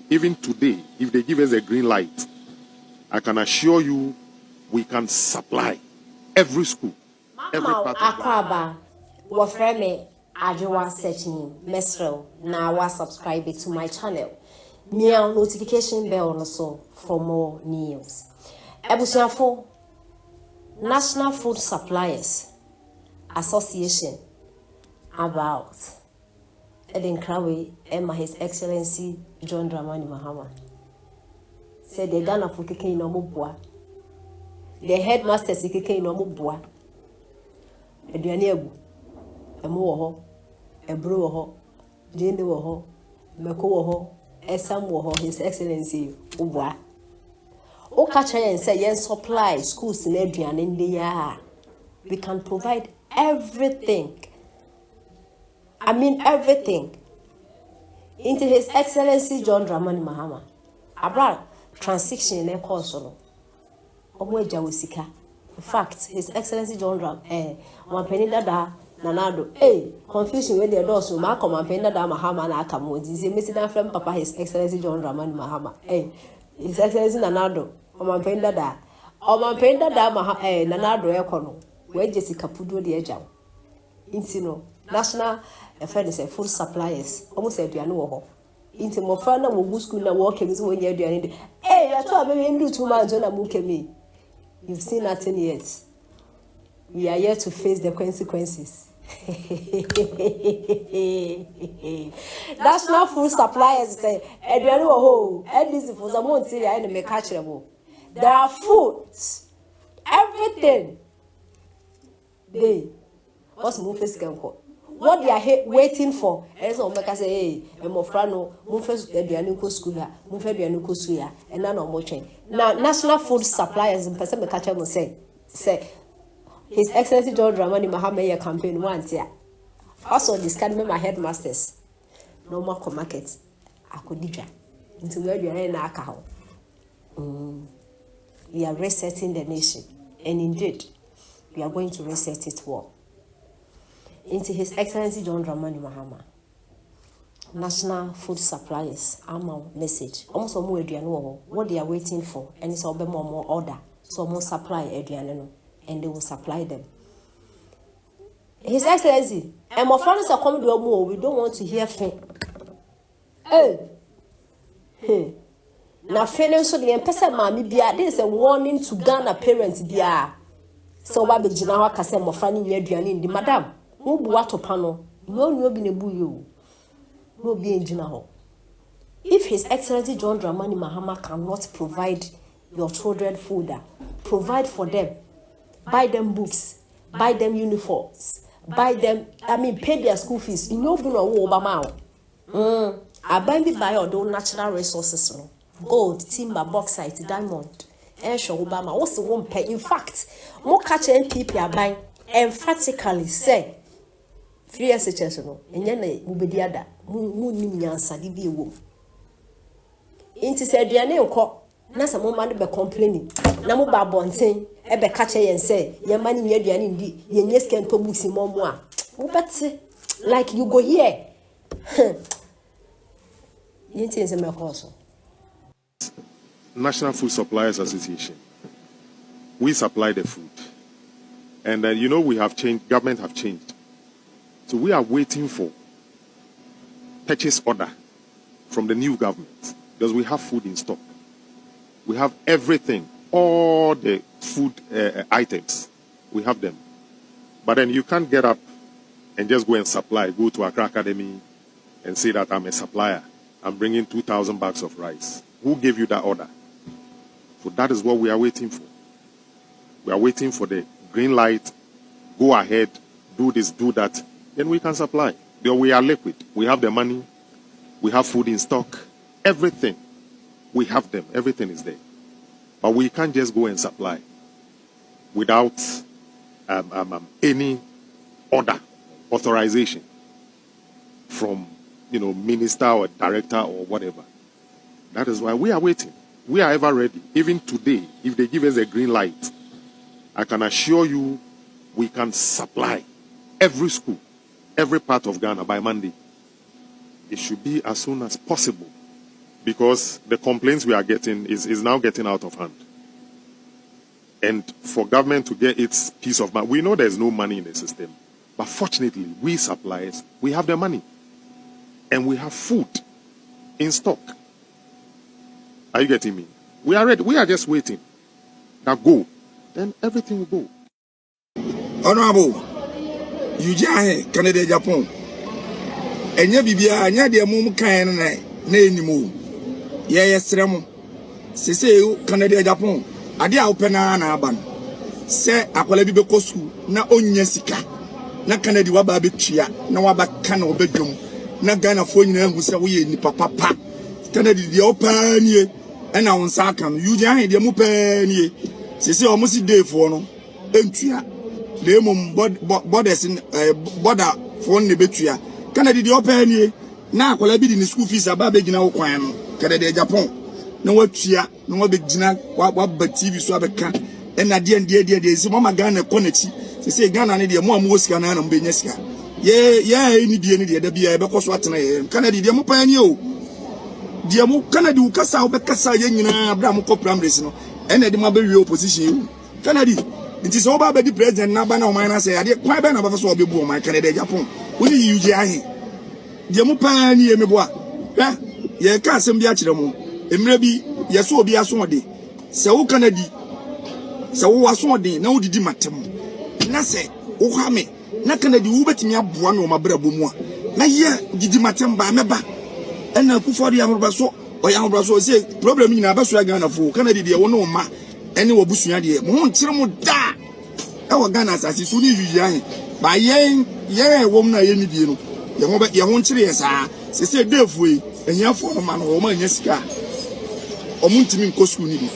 Even today, if they give us a green light, I can assure you we can supply every school, every part of Akwaba, wafre me ajewa searching mesrel na wa subscribe to my channel. Nia notification bell also for more news. Ebusiafo National Food Suppliers Association about Eden Krawe Emma His Excellency John Dramani Mahama said the Ghana for keke no mubwa. The headmasters keke no mubwa. Aduane agu. Emu wo ho, ebro wo ho, jende wo ho, meko wo ho, esam wo ho, His Excellency ubwa. O kacha yen say yen supply schools in aduane ndi ya. We can provide everything. I mean everything. Into His Excellency John Dramani Mahama. Abra transaction in course no. Omo eja wosika. In fact, His Excellency John Mampeni Dada Nanado. Confusion with the doors so Marco Mampeni Dada Mahama na aka mo. Dizi mesi na friend Papa His Excellency John Dramani Mahama. His Excellency Nanado. Mampeni Dada. Mampeni Dada Nanado ekono. We Jessica Pudo de eja. Inti no National Food Suppliers. Almost aduane wo ho. Inti mo fa na wo school na wo kemi so nya aduane de. Ya to abebe ndu 2 months na mu kemi. You've seen nothing yet. We are here to face the consequences. National Food Suppliers say, there are foods, everything. What's Mufis can call? What they are waiting for? As Omeka say, hey, Mofrano, Mufes, the Anuko Schooler, Mufe Anuko Suya, and none of more chain. Now, National Food Suppliers in Pacific Catcher will say, His Excellency John Dramani Mahama campaign once, yeah. Also, discard my headmasters. No more market. I could dija into where you are in alcohol. We are resetting the nation, and indeed, we are going to reset it well. Into His Excellency John Dramani Mahama. National Food Suppliers, our message. Almost more aduane what they are waiting for, and it's all more order. So more supply aduane, and they will supply them. His Excellency, and my friends are coming to more. We don't want to hear fin. Now, financial the person mammy bia. This is a warning to Ghana parents bia. So what be Jinawa Kasem or Fanny aduane the madam. Who buato pano? No be nebu you. No be in Jinaho. If His Excellency John Dramani Mahama cannot provide your children food, provide for them, buy them books, buy them uniforms, buy them, pay their school fees. You know, Obama. I buy me buy all those natural resources, gold, timber, bauxite, diamond, airshow, Obama. What's the one pay? In fact, more catch NPP are buying emphatically say. 3 SHS no enye na mubedi ada mu nim nyansa de bi ewo inti se aduane enko na se mo ma no be complaining na mo ba bonten e be ka che yen se ye ma ni nya aduane ndi ye nye scan to books mo mo a wo beti like you go here yinti nse me koso. National Food Suppliers Association. We supply the food, and we have changed. Government have changed. So we are waiting for purchase order from the new government because we have food in stock. We have everything, all the food items. We have them. But then you can't get up and just go and supply, go to Accra Academy and say that I'm a supplier. I'm bringing 2,000 bags of rice. Who gave you that order? So that is what we are waiting for. We are waiting for the green light. Go ahead, do this, do that. Then we can supply. We are liquid. We have the money. We have food in stock. Everything. We have them. Everything is there. But we can't just go and supply without any order, authorization from, minister or director or whatever. That is why we are waiting. We are ever ready. Even today, if they give us a green light, I can assure you we can supply every school, every part of Ghana by Monday. It should be as soon as possible. because the complaints we are getting is now getting out of hand. And for government to get its piece of mind, we know there's no money in the system. But fortunately, we suppliers, we have the money. And we have food in stock. Are you getting me? We are ready. We are just waiting. Now go. Then everything will go. Honorable, you jahe Canada Japan. Enya bibia anya de mum kan na enimu. Ye yesremo. Sese Canada Japan. Ade a opena na aban. Se akwala bi be school na onya sika. Na Canada wa ba betua na wa ba ka na obedwom. Na Ghana fo nyina hu se wo ye nipa papa. Canada de opanie na wonsa kan. You jahe de mu panie. Sese o musi day for no. Entua. The mum borders in border for ne betua. Canada the open na akwala bi di school fees aba be gina wo kwan no. Canada Japan na watua na wo be gina wa ba TV so abeka na de si mama Ghana konachi se Ghana ne de mo am wo sika na be nya sika ye ni de da bia e be koso atena ye Canada de mo pan ni o de mo Canada u kasa wo be kasa ye nyina abra mo ko primary no na de mo be wi opposition Canada it is over by the president na ba na o man na say ade kwa be na ba so obebu o man Canada Japan woni yuje ahe de mo pan ni e mebo a ye ka asem bi a kire mo emre bi ye so obi aso ode se wo Canada se wo aso ode na wo didi matem na se wo ha me na Canada wo betimi aboa me o mabra bomu a na ye didi matem ba meba na kufo de amroba so o ya amroba so say problem nyina ba so Ghana fo Canada de wo no ma ene wo busua de mo nkire mo da e wo Ghana asase so ni yuyi ahe ba ye wo na ye ni die no ye ho nkire ye saa se defu yi enyafo no ma no wo ma nya sika o mu ntimi nko school ni bi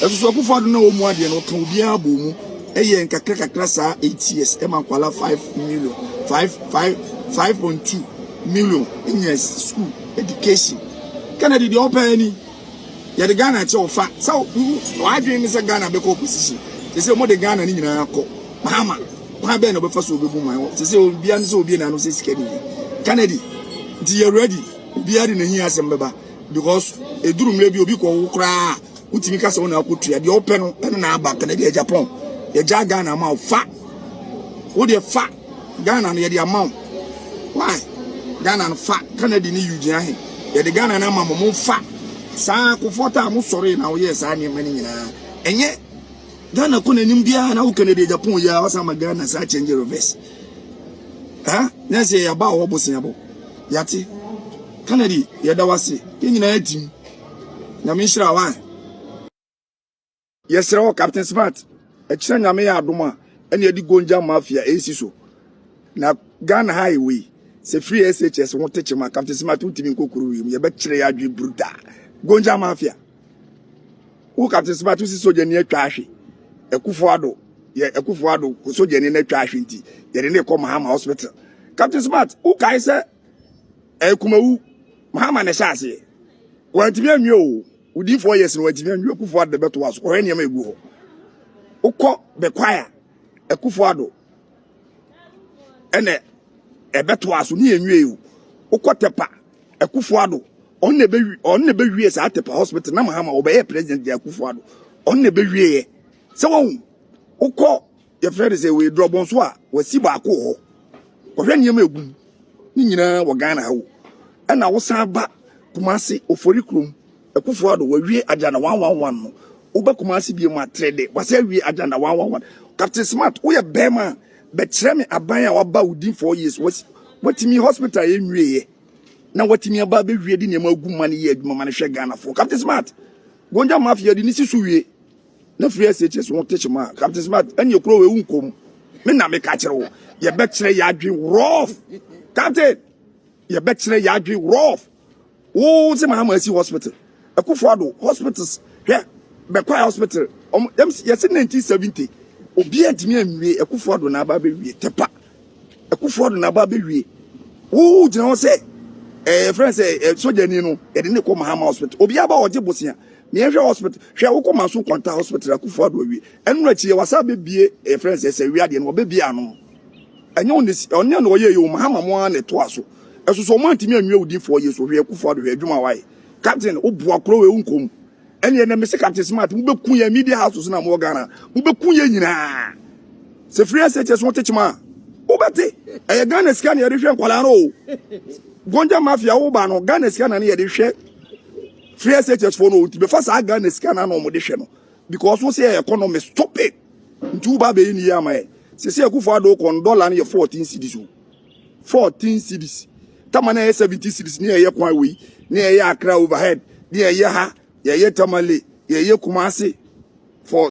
e so kufo do na wo mu ade no kan obi abo mu e ye nkakra saa 8 years e man kwala 5 million 5.2 million in years school education Canada the open ni ya de Ghana che ofa so wa dream is Ghana be ko opposition se mo de Ghana ni nyina akọ mama wa be no be fa so obebu man se obi an so obi na no se sika ni Canada di you ready obi ari na hi asem beba because eduru mle bi obi ko wo kra utimi ka se wona akotua de open no na aba Canada Japan ya ja Ghana ma fa wo de fa Ghana no ya de amount why Ghana no fa Canada ni yuji ahe ya de Ghana na ma mo fa sa ko fota mo sore na wo yes ani mani nyina enye Ghana ko nanim bia na wo Canada Japan ya wasa ma Ghana sa change reverse na se ya ba wo bosia bo yati Canada ya da wase ye nyina atim na me nhira wa yesra wo Captain Smart e kire nyame ya adoma ene edi gonja mafia esiso na Ghana highway se free SHS won teche ma Captain Smart utimi nkokuru wi ye be kire ya adwe bruta gonja mafia wo Captain Smart usi soja ni atwa ahwe Ekufuado ye Ekufuado soja ni na atwa ahwe nti ye de ne ko Mahama hospital Captain Smart wo kai se Kumawu Mahama na shase wantimi anwe o udi 4 years no wantimi anwe Ekufuado de beto waso ohwe niam egu ho ukọ be kwaya Ekufuado ene ebeto aso ni enwe o ukọ tepa Ekufuado on ne be wie sa tepa hospital na Mahama obeye president de Ekufuado on ne be wie se won ukọ ye friend say we drop on so a wasi ba ko ho ohwe niam egu ni nyina wo Ghana ha wo ena wo san ba Kumasi ofori krum Ekufuado we wie agenda 111 no uba Kumasi bi mu atrede wasa wie agenda 111 Captain Smart wo ye bema be kire me aban a waba within 4 years watimi hospital ye nwie na watimi aba be wie di ne magu mane ye adwuma mane hwe Ghana fo Captain Smart gonja mafia di ni sisu wie na free SHS won teach ma Captain Smart anye kro we unkom me na me ka kire wo ye be kire ya adwen rough Captain ye be kire ya adwen rough wo se Mahama si hospital Ekufuado hospitals here be kwa hospital yes 1970 obi antimi anwie Ekufuado na aba be wie tepa Ekufuado na aba be wie wo gina wo se friends soja ni no e de ne ko Mahama hospital obi aba oje bosia me hwe hospital hwe wo ko maso kwanta hospital Ekufuado wie enu achi wasa be bie friends se wi ade no be bie ano enye onye no ye yo Mahama mo na to aso eso so mo antimi anwie odi 4 years so hwe Ekufuado hwe adwuma wae Captain obua kro we unkom ene na me se Captain Smart mu beku ya media houses na mo Ghana mu beku ya nyina se free SHS won techima obete e Ghana scan ye de hwe nkwala no gonja mafia wo ba no Ghana scan na ye de hwe free SHS for no ti be fa sa Ghana scan na no mo de hwe no because we say economy stop it ntu ba be ni ya mai se se akufo ado kon dollar na ye 14 cedis 14 cedis tamana ye 70 cedis ni ye kwan we ni ye Accra overhead ni ye ha ye Tamale ye Kumasi for